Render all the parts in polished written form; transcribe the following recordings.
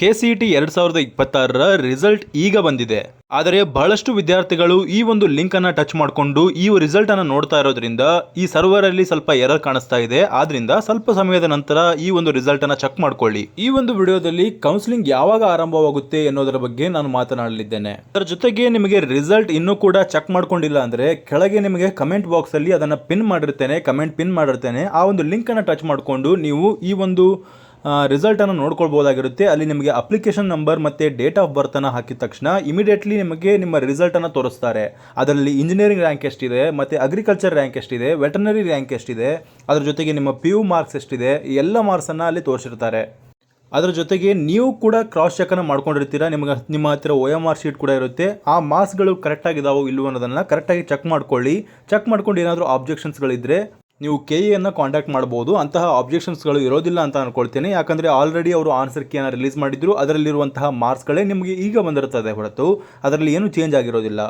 KCET 2026ರ result ಈಗ ಬಂದಿದೆ. ಆದರೆ ಬಹಳಷ್ಟು ವಿದ್ಯಾರ್ಥಿಗಳು ಈ ಒಂದು ಲಿಂಕ್ ಅನ್ನು ಟಚ್ ಮಾಡಿಕೊಂಡು ಈ ರಿಸಲ್ಟ್ ಅನ್ನು ನೋಡ್ತಾ ಇರೋದ್ರಿಂದ ಈ ಸರ್ವರ್ ಅಲ್ಲಿ ಸ್ವಲ್ಪ ಎರರ್ ಕಾಣಿಸ್ತಾ ಇದೆ. ಆದ್ರಿಂದ ಸ್ವಲ್ಪ ಸಮಯದ ನಂತರ ಈ ಒಂದು ರಿಸಲ್ಟ್ ಅನ್ನು ಚೆಕ್ ಮಾಡ್ಕೊಳ್ಳಿ. ಈ ಒಂದು ವಿಡಿಯೋದಲ್ಲಿ ಕೌನ್ಸಿಲಿಂಗ್ ಯಾವಾಗ ಆರಂಭವಾಗುತ್ತೆ ಅನ್ನೋದರ ಬಗ್ಗೆ ನಾನು ಮಾತನಾಡಲಿದ್ದೇನೆ. ಅದರ ಜೊತೆಗೆ ನಿಮಗೆ ರಿಸಲ್ಟ್ ಇನ್ನೂ ಕೂಡ ಚೆಕ್ ಮಾಡ್ಕೊಂಡಿಲ್ಲ ಅಂದ್ರೆ ಕೆಳಗೆ ನಿಮಗೆ ಕಮೆಂಟ್ ಬಾಕ್ಸ್ ಅಲ್ಲಿ ಅದನ್ನ ಪಿನ್ ಮಾಡಿರ್ತೇನೆ. ಆ ಒಂದು ಲಿಂಕ್ ಅನ್ನು ಟಚ್ ಮಾಡಿಕೊಂಡು ನೀವು ಈ ಒಂದು ರಿಸಲ್ಟ್ ಅನ್ನು ನೋಡ್ಕೊಳ್ಬಹುದಾಗಿರುತ್ತೆ. ಅಲ್ಲಿ ನಿಮಗೆ ಅಪ್ಲಿಕೇಶನ್ ನಂಬರ್ ಮತ್ತೆ ಡೇಟ್ ಆಫ್ ಬರ್ತ್ ಅನ್ನು ಹಾಕಿದ ತಕ್ಷಣ ಇಮಿಡಿಯೇಟ್ಲಿ ನಿಮಗೆ ನಿಮ್ಮ ರಿಸಲ್ಟ್ ಅನ್ನು ತೋರಿಸ್ತಾರೆ. ಅದರಲ್ಲಿ ಇಂಜಿನಿಯರಿಂಗ್ ರ್ಯಾಂಕ್ ಎಷ್ಟಿದೆ, ಮತ್ತೆ ಅಗ್ರಿಕಲ್ಚರ್ ರ್ಯಾಂಕ್ ಎಷ್ಟಿದೆ, ವೆಟರ್ನರಿ ರ್ಯಾಂಕ್ ಎಷ್ಟಿದೆ, ಅದರ ಜೊತೆಗೆ ನಿಮ್ಮ PU ಮಾರ್ಕ್ಸ್ ಎಷ್ಟಿದೆ, ಈ ಎಲ್ಲ ಮಾರ್ಕ್ಸ್ ಅನ್ನು ಅಲ್ಲಿ ತೋರಿಸಿರ್ತಾರೆ. ಅದರ ಜೊತೆಗೆ ನೀವು ಕೂಡ ಕ್ರಾಸ್ ಚೆಕ್ ಅನ್ನು ಮಾಡ್ಕೊಂಡಿರ್ತೀರಾ. ನಿಮ್ಮ ಹತ್ತಿರ OMR ಶೀಟ್ ಕೂಡ ಇರುತ್ತೆ. ಆ ಮಾರ್ಕ್ಸ್ಗಳು ಕರೆಕ್ಟ್ ಆಗಿದಾವೋ ಇಲ್ಲವೋ ಅನ್ನೋದನ್ನ ಕರೆಕ್ಟಾಗಿ ಚೆಕ್ ಮಾಡ್ಕೊಳ್ಳಿ. ಚೆಕ್ ಮಾಡ್ಕೊಂಡು ಏನಾದರೂ ಆಬ್ಜೆಕ್ಷನ್ಸ್ಗಳಿದ್ರೆ ನೀವು KE ಅನ್ನು ಕಾಂಟ್ಯಾಕ್ಟ್ ಮಾಡಬಹುದು. ಅಂತಹ ಆಬ್ಜೆಕ್ಷನ್ಸ್ಗಳು ಇರೋದಿಲ್ಲ ಅಂತ ಅನ್ಕೊಳ್ತೇನೆ. ಯಾಕಂದರೆ ಆಲ್ರೆಡಿ ಅವರು ಆನ್ಸರ್ ಕೀಯನ್ನು ರಿಲೀಸ್ ಮಾಡಿದ್ರು. ಅದರಲ್ಲಿರುವಂತಹ ಮಾರ್ಕ್ಸ್ಗಳೇ ನಿಮಗೆ ಈಗ ಬಂದಿರುತ್ತದೆ ಹೊರತು ಅದರಲ್ಲಿ ಏನು ಚೇಂಜ್ ಆಗಿರೋದಿಲ್ಲ.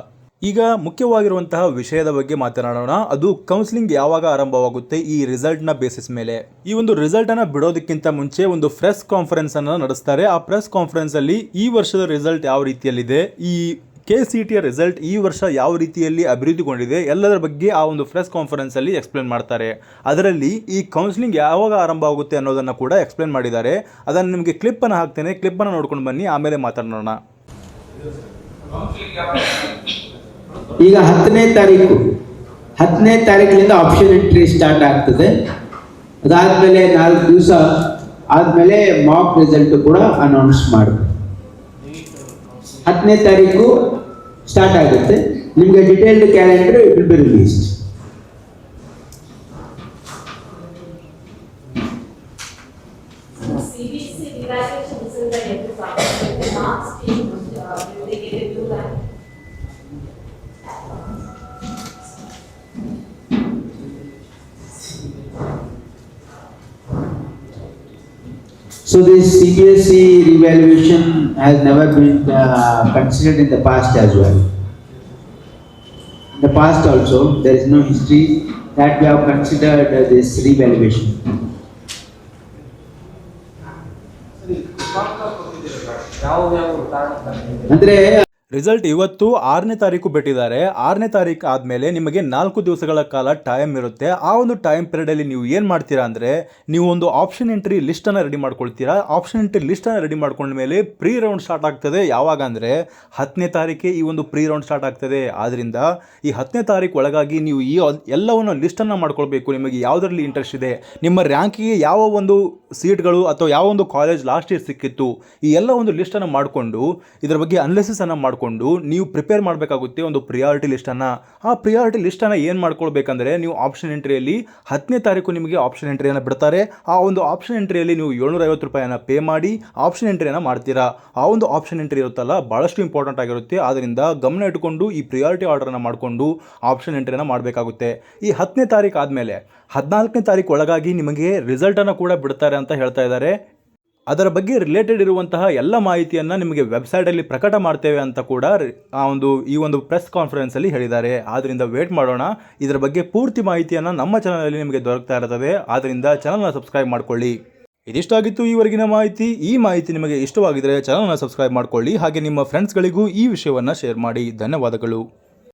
ಈಗ ಮುಖ್ಯವಾಗಿರುವಂತಹ ವಿಷಯದ ಬಗ್ಗೆ ಮಾತನಾಡೋಣ. ಅದು ಕೌನ್ಸಿಲಿಂಗ್ ಯಾವಾಗ ಆರಂಭವಾಗುತ್ತೆ ಈ ರಿಸಲ್ಟ್ನ ಬೇಸಿಸ್ ಮೇಲೆ. ಈ ಒಂದು ರಿಸಲ್ಟ್ ಅನ್ನು ಬಿಡೋದಕ್ಕಿಂತ ಮುಂಚೆ ಒಂದು ಪ್ರೆಸ್ ಕಾನ್ಫರೆನ್ಸ್ ಅನ್ನು ನಡೆಸ್ತಾರೆ. ಆ ಪ್ರೆಸ್ ಕಾನ್ಫರೆನ್ಸ್ ಅಲ್ಲಿ ಈ ವರ್ಷದ ರಿಸಲ್ಟ್ ಯಾವ ರೀತಿಯಲ್ಲಿದೆ, ಈ KCET ರಿಸಲ್ಟ್ ಈ ವರ್ಷ ಯಾವ ರೀತಿಯಲ್ಲಿ ಅಭಿವೃದ್ಧಿಗೊಂಡಿದೆ ಎಲ್ಲದರ ಬಗ್ಗೆ ಆ ಒಂದು ಪ್ರೆಸ್ ಕಾನ್ಫರೆನ್ಸ್ ಅಲ್ಲಿ ಎಕ್ಸ್ಪ್ಲೇನ್ ಮಾಡ್ತಾರೆ. ಅದರಲ್ಲಿ ಈ ಕೌನ್ಸಿಲಿಂಗ್ ಯಾವಾಗ ಆರಂಭ ಆಗುತ್ತೆ ಅನ್ನೋದನ್ನು ಕೂಡ ಎಕ್ಸ್ಪ್ಲೇನ್ ಮಾಡಿದ್ದಾರೆ. ಅದನ್ನು ನಿಮಗೆ ಕ್ಲಿಪ್ ಅನ್ನು ಹಾಕ್ತೇನೆ, ಕ್ಲಿಪ್ ಅನ್ನು ನೋಡ್ಕೊಂಡು ಬನ್ನಿ, ಆಮೇಲೆ ಮಾತಾಡೋಣ. ಈಗ 10ನೇ ತಾರೀಕಿನಿಂದ ಆಪ್ಷನ್ ಎಂಟ್ರಿ ಸ್ಟಾರ್ಟ್ ಆಗ್ತದೆ. ಅದಾದ್ಮೇಲೆ 4 ದಿವಸ ಆದ್ಮೇಲೆ ಮಾಕ್ ರಿಸಲ್ಟ್ ಕೂಡ ಅನೌನ್ಸ್ ಮಾಡ್ತಾರೆ. 10ನೇ ತಾರೀಕು ಸ್ಟಾರ್ಟ್ ಆಗುತ್ತೆ. ನಿಮಗೆ detailed calendar it will be released. So this CBSE revaluation has never been considered in the past as well. In the past also, there is no history that we have considered this revaluation. ಅಂದ್ರೆ result ಇವತ್ತು 6ನೇ ತಾರೀಕು ಬಿಟ್ಟಿದ್ದಾರೆ. 6ನೇ ತಾರೀಕು ಆದಮೇಲೆ ನಿಮಗೆ 4 ದಿವಸಗಳ ಕಾಲ time ಇರುತ್ತೆ. ಆ ಒಂದು ಟೈಮ್ ಪೀರಿಯಡಲ್ಲಿ ನೀವು ಏನು ಮಾಡ್ತೀರಾ ಅಂದರೆ ನೀವು ಒಂದು ಆಪ್ಷನ್ ಎಂಟ್ರಿ ಲಿಸ್ಟನ್ನು ರೆಡಿ ಮಾಡ್ಕೊಳ್ತೀರಾ. ಆಪ್ಷನ್ ಎಂಟ್ರಿ ಲಿಸ್ಟನ್ನು ರೆಡಿ ಮಾಡ್ಕೊಂಡ ಮೇಲೆ ಪ್ರೀ ರೌಂಡ್ ಸ್ಟಾರ್ಟ್ ಆಗ್ತದೆ. ಯಾವಾಗ ಅಂದರೆ 10ನೇ ತಾರೀಕೆ ಈ ಒಂದು ಪ್ರೀ ರೌಂಡ್ ಸ್ಟಾರ್ಟ್ ಆಗ್ತದೆ. ಆದ್ದರಿಂದ ಈ 10ನೇ ತಾರೀಕು ಒಳಗಾಗಿ ನೀವು ಈ ಎಲ್ಲವನ್ನು ಲಿಸ್ಟನ್ನು ಮಾಡ್ಕೊಳ್ಬೇಕು. ನಿಮಗೆ ಯಾವುದರಲ್ಲಿ ಇಂಟ್ರೆಸ್ಟ್ ಇದೆ, ನಿಮ್ಮ ರ್ಯಾಂಕಿಗೆ ಯಾವ ಒಂದು ಸೀಟ್ಗಳು ಅಥವಾ ಯಾವ ಒಂದು ಕಾಲೇಜ್ ಲಾಸ್ಟ್ ಇಯರ್ ಸಿಕ್ಕಿತ್ತು, ಈ ಎಲ್ಲ ಒಂದು ಲಿಸ್ಟನ್ನು ಮಾಡಿಕೊಂಡು ಇದರ ಬಗ್ಗೆ ಅನಾಲಿಸಿಸ್ ಅನ್ನು ಮಾಡಿಕೊಂಡು ನೀವು ಪ್ರಿಪೇರ್ ಮಾಡಬೇಕಾಗುತ್ತೆ ಒಂದು ಪ್ರಿಯಾರಿಟಿ ಲಿಸ್ಟನ್ನು. ಆ ಪ್ರಿಯಾರಿಟಿ ಲಿಸ್ಟನ್ನು ಏನು ಮಾಡ್ಕೊಳ್ಬೇಕಂದ್ರೆ ನೀವು ಆಪ್ಷನ್ ಎಂಟ್ರಿಯಲ್ಲಿ 10ನೇ ತಾರೀಕು ನಿಮಗೆ ಆಪ್ಷನ್ ಎಂಟ್ರಿಯನ್ನು ಬಿಡ್ತಾರೆ. ಆ ಒಂದು ಆಪ್ಷನ್ ಎಂಟ್ರಿಯಲ್ಲಿ ನೀವು 750 ರೂಪಾಯಿಯನ್ನು ಪೇ ಮಾಡಿ ಆಪ್ಷನ್ ಎಂಟ್ರಿಯನ್ನು ಮಾಡ್ತೀರಾ. ಆ ಒಂದು ಆಪ್ಷನ್ ಎಂಟ್ರಿ ಇರುತ್ತಲ್ಲ ಭಾಳಷ್ಟು ಇಂಪಾರ್ಟೆಂಟ್ ಆಗಿರುತ್ತೆ. ಆದ್ದರಿಂದ ಗಮನ ಇಟ್ಟುಕೊಂಡು ಈ ಪ್ರಿಯಾರಿಟಿ ಆರ್ಡರನ್ನು ಮಾಡಿಕೊಂಡು ಆಪ್ಷನ್ ಎಂಟ್ರಿಯನ್ನು ಮಾಡಬೇಕಾಗುತ್ತೆ. ಈ 10ನೇ ತಾರೀಕು ಆದಮೇಲೆ 14ನೇ ತಾರೀಕು ಒಳಗಾಗಿ ನಿಮಗೆ ರಿಸಲ್ಟನ್ನು ಕೂಡ ಬಿಡ್ತಾರೆ ಅಂತ ಹೇಳ್ತಾ ಇದ್ದಾರೆ. ಅದರ ಬಗ್ಗೆ ರಿಲೇಟೆಡ್ ಇರುವಂತಹ ಎಲ್ಲ ಮಾಹಿತಿಯನ್ನು ನಿಮಗೆ ವೆಬ್ಸೈಟಲ್ಲಿ ಪ್ರಕಟ ಮಾಡ್ತೇವೆ ಅಂತ ಕೂಡ ಈ ಒಂದು ಪ್ರೆಸ್ ಕಾನ್ಫರೆನ್ಸಲ್ಲಿ ಹೇಳಿದ್ದಾರೆ. ಆದ್ದರಿಂದ ವೇಟ್ ಮಾಡೋಣ. ಇದರ ಬಗ್ಗೆ ಪೂರ್ತಿ ಮಾಹಿತಿಯನ್ನು ನಮ್ಮ ಚಾನಲಲ್ಲಿ ನಿಮಗೆ ದೊರಕ್ತಾ ಇರ್ತದೆ. ಆದ್ದರಿಂದ ಚಾನಲ್ನ ಸಬ್ಸ್ಕ್ರೈಬ್ ಮಾಡ್ಕೊಳ್ಳಿ. ಇದಿಷ್ಟಾಗಿತ್ತು ಈವರೆಗಿನ ಮಾಹಿತಿ. ಈ ಮಾಹಿತಿ ನಿಮಗೆ ಇಷ್ಟವಾಗಿದ್ದರೆ ಚಾನಲ್ನ ಸಬ್ಸ್ಕ್ರೈಬ್ ಮಾಡ್ಕೊಳ್ಳಿ. ಹಾಗೆ ನಿಮ್ಮ ಫ್ರೆಂಡ್ಸ್ಗಳಿಗೂ ಈ ವಿಷಯವನ್ನು ಶೇರ್ ಮಾಡಿ. ಧನ್ಯವಾದಗಳು.